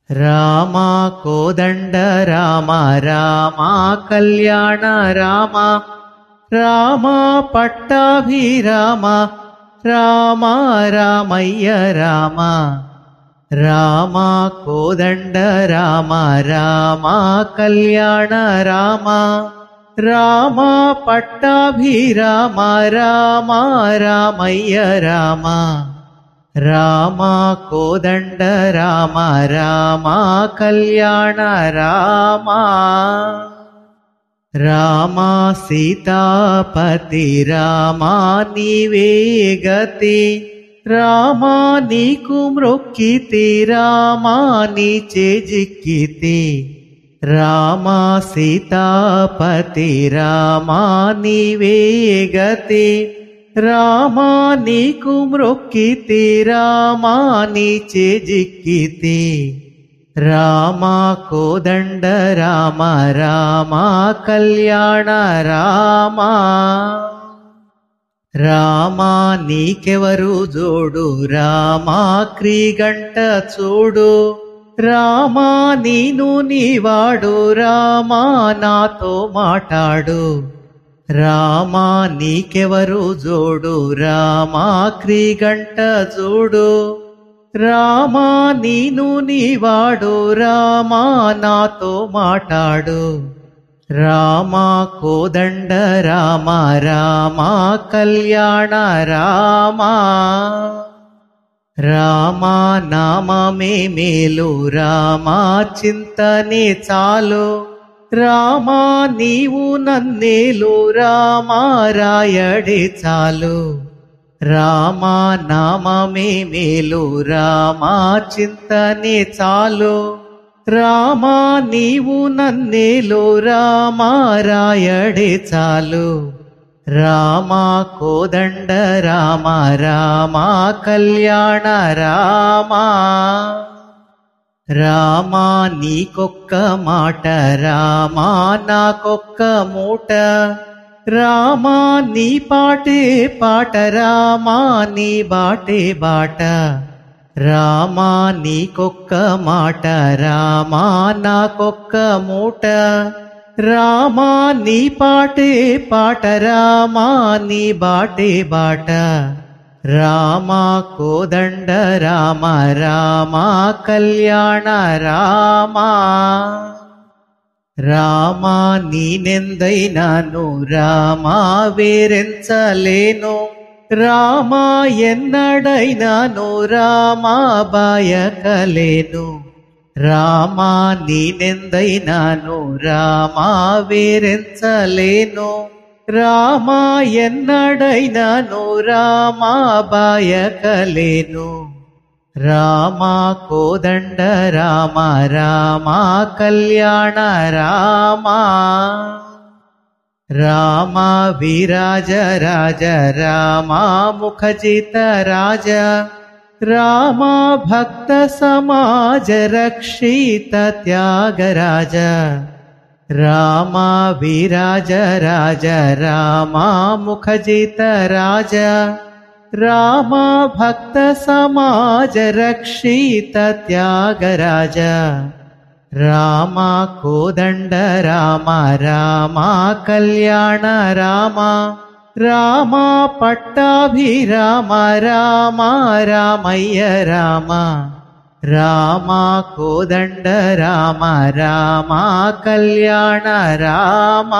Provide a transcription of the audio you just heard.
రామ కోదండ రామ రామ కళ్యాణ రామ రామ పట్టాభిరామ రామ రామయ్య రామ రామ కోదండ రామ రామ కళ్యాణ రామ రామ పట్టాభిరామ రామ రామయ్య రామ రామ కోదండ రామ రామ కళ్యాణ రామ రామ సీతాపతి రామ నీవే గతి రామ నీకు మ్రొక్కితి రామ నీచే జిక్కితి రామ సీతాపతి రామ నీవే గతి రామ నీకు మ్రొక్కితి రామ నీచే జిక్కితి రామ కోదండ రామ రామ కళ్యాణ రామ రామ నీకెవరు జోడు రామ క్రీగంట చూడు రామ నీను నీవాడు రామ నాతో మాటాడు రామ నీకెవరు జోడు రామ క్రీగంట చూడు రామ నీను నీవాడు రామ నాతో మాటాడు రామ కోదండ రామ రామ కళ్యాణ రామ రామ నామమే మేలు రామ చింతనే చాలు రామ నీవు నన్నేలు రామ రాయడే చాలు రామ నామమే మేలు రామ చింతనే చాలు రామ నీవు నన్నేలు రామ రాయడే చాలు రామ కోదండ రామ రామ కళ్యాణ రామ రామ నీకొక్క మాట రామ నాకొక్క మూట రామ నీ పాటే పాట రామ నీ బాటే బాట రామ నీకొక్క మాట రామ నాకొక్క మూట రామ నీ పాటే పాట రామ నీ బాటే బాట రామ కోదండ రామ రామ కళ్యాణ రామ రామ నీనెందైనాను రామ వేరెంచలేను రామ ఎన్నడైనాను రామ బాయకలేను రామ నీనెందైనాను రామ వేరెంచలేను రామ ఎన్నడైనాను రామ బాయకలేను రామ కోదండ రామ రామ కళ్యాణ రామ రామ విరాజ రాజ రామ ముఖజిత రాజ రామ భక్త సమాజ రక్షిత త్యాగరాజ రామ విరాజ రాజ రామ ముఖజిత రాజ రామ భక్త సమాజ రక్షిత త్యాగరాజ రామ కోదండ రామ రామ కళ్యాణ రామ రామ పట్టాభిరామ రామ రామయ్య రామ రామ కోదండ రామ రామ కళ్యాణ రామ